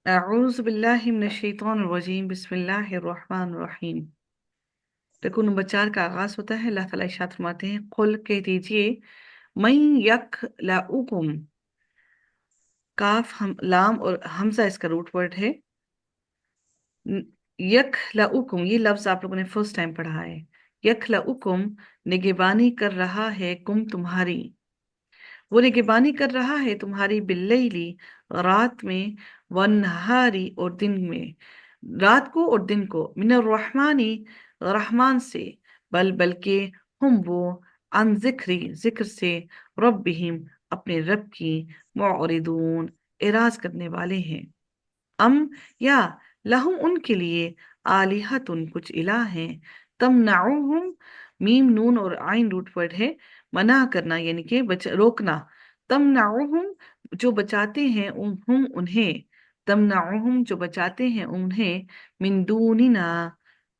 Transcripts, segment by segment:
اعوذ باللہ من الشیطان الرجیم بسم اللہ الرحمن الرحیم۔ رکوع نمبر 4 کا آغاز ہوتا ہے۔ اللہ تعالیٰ ارشاد فرماتے ہیں، قل کہہ دیجئے، من یکلؤکم، کاف لام اور حمزہ اس کا روٹ ورڈ ہے۔ یکلؤکم، یہ لفظ آپ لوگوں نے فرسٹ ٹائم پڑھا ہے۔ یکلؤکم، نگہبانی کر رہا ہے کم تمہاری، وہ نگہبانی کر رہا ہے تمہاری، باللیلی، رات میں، والنہاری، اور دن میں، رات کو اور دن کو، من الرحمانی، رحمان سے، بلکہ ہم وہ، عن ذکری، ذکر سے، ربہم، اپنے رب کی، معرضون، اعراض کرنے والے ہیں۔ ام، یا، لہم، ان کے لیے، آلہتن، کچھ الہ ہیں، تمنعوہم، میم نون اور عین روٹ ورڈ ہے، منع کرنا یعنی کہ روکنا، تمنعوہم، جو بچاتے ہیں ہم انہیں، تمنعوہم، جو بچاتے ہیں انہیں، من دوننا،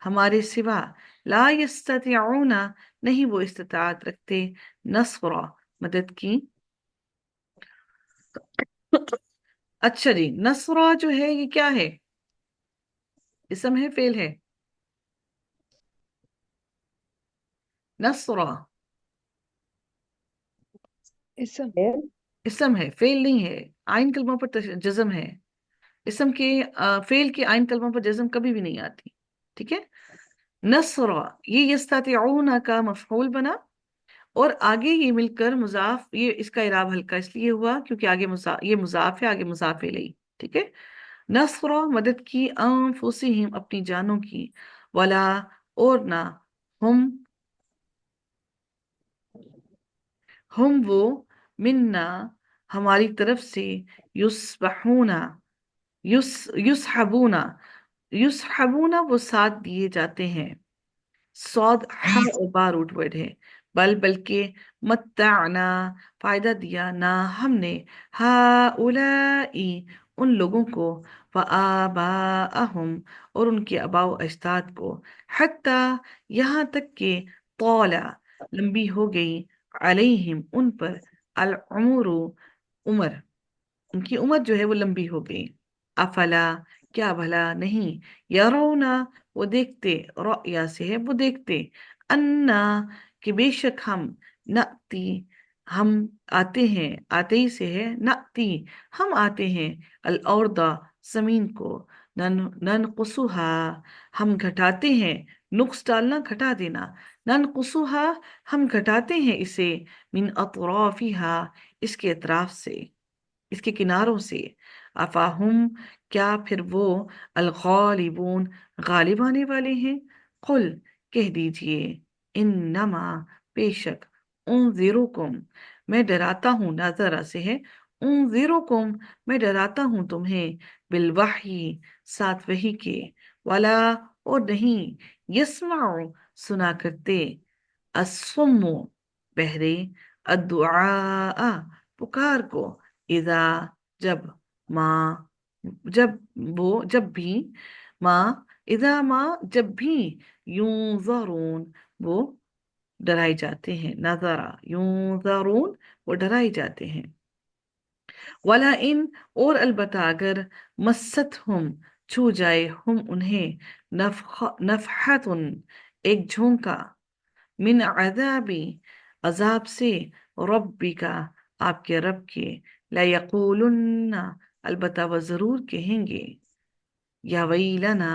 ہمارے سوا، لا یستطیعون، نہیں وہ استطاعت رکھتے، نصر، مدد کی۔ اچھا جی، نصرہ جو ہے یہ کیا ہے؟ اسم ہے فعل ہے؟ نصرہ اسم ہے۔ اسم ہے، فعل نہیں ہے۔ آئین کلموں پر جزم ہے۔ اسم کے فعل کے آئین کلموں پر جزم کبھی بھی نہیں آتی، ٹھیک ہے؟ نصر، یہ یستطیعون کا مفعول بنا، اور آگے یہ مل کر مضاف، یہ اس کا اعراب ہلکا اس لیے ہوا کیونکہ آگے یہ مضاف ہے، آگے مضاف الیہ، ٹھیک ہے؟ نصر، مدد کی، انفسہم، اپنی جانوں کی، ولا، اور نہ، ہم، ہم وہ، منا، ہماری طرف سے، یسبحون، یسحبون، یسحبون، وہ ساتھ دیے جاتے ہیں، صاد ہا اور با روٹ ورڈ ہے، بلکہ، متعنا، فائدہ دیا، نہ ہم نے، ہؤلائی، ان لوگوں کو، وآباءہم، اور ان کے آباء و اجداد کو، حتی، یہاں تک کہ، طالا، لمبی ہو گئی، علیہم، ان پر، العمر، عمر، ان کی عمر جو ہے وہ لمبی ہو گئی، افلا، کیا بھلا نہیں، یرونا، وہ دیکھتے، رؤیا سے ہے وہ دیکھتے، انا، کہ بے شک ہم، نأتی، ہم آتے ہیں، آتے ہی سے ہے، نأتی، ہم آتے ہیں، الارض، زمین کو، ننقصها، ہم گھٹاتے ہیں، نقص ڈالنا، گھٹا دینا، ننقصها، ہم گھٹاتے ہیں اسے، من اطرافها، اس کے اطراف سے، اس کے کناروں سے، افاہم، کیا پھر وہ، الغالبون، غالب آنے والے ہیں، قل، کہہ دیجئے، انما، بے شک، انذرکم، میں ڈراتا ہوں، ناظرہ سے ہے، انذرکم، میں ڈراتا ہوں تمہیں، بالوحی، ساتھ وحی کے، ولا، اور نہیں، یسمع، سنا کرتے، الصم، بہرے، الدعاء، پکار کو، اذا، جب، ماں، جب وہ، جب بھی، ماں، اذا ما، جب بھی، یونظرون، وہ ڈرائے جاتے ہیں، نظرا، یونظرون، وہ ڈرائے جاتے ہیں، ولا ان، اور البتہ اگر، مستہم، چھو جائے، ہم انہیں، نفحت، ایک جھونکا، من عذابی، عذاب سے، ربی کا، آپ کے رب کے، لیقولن، البتہ وہ ضرور کہیں گے، یا ویلنا،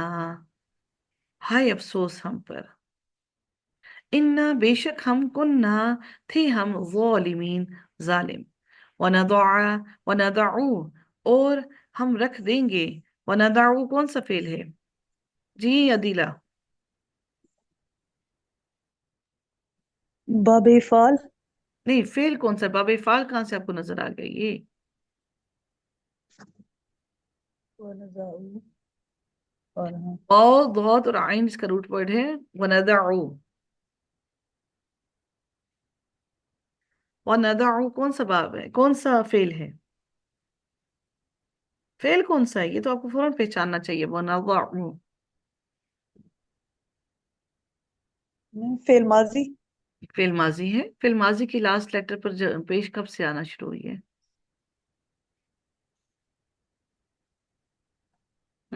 ہائے افسوس ہم پر، انا، بے شک ہم، کننا، تھے ہم، ظالمین، ظالم، وندع، وندعو، اور ہم رکھ دیں گے، وندعو کون سا فعل ہے جی عدیلہ؟ باب فال۔ نہیں، فعل کون سا؟ باب فعل کہاں سے آپ کو نظر آ گئی یہ؟ اور ہاں، اور بہت، اور عین اس کا روٹ ورڈ ہے، وندعو، وندعو کون سا باب ہے، کون سا فعل ہے؟ فعل کون سا ہے؟ یہ تو آپ کو فوراً پہچاننا چاہیے، وندعو، فعل ماضی۔ فعل ماضی ہے، فعل ماضی کی لاسٹ لیٹر پر پیش کب سے آنا شروع ہوئی ہے؟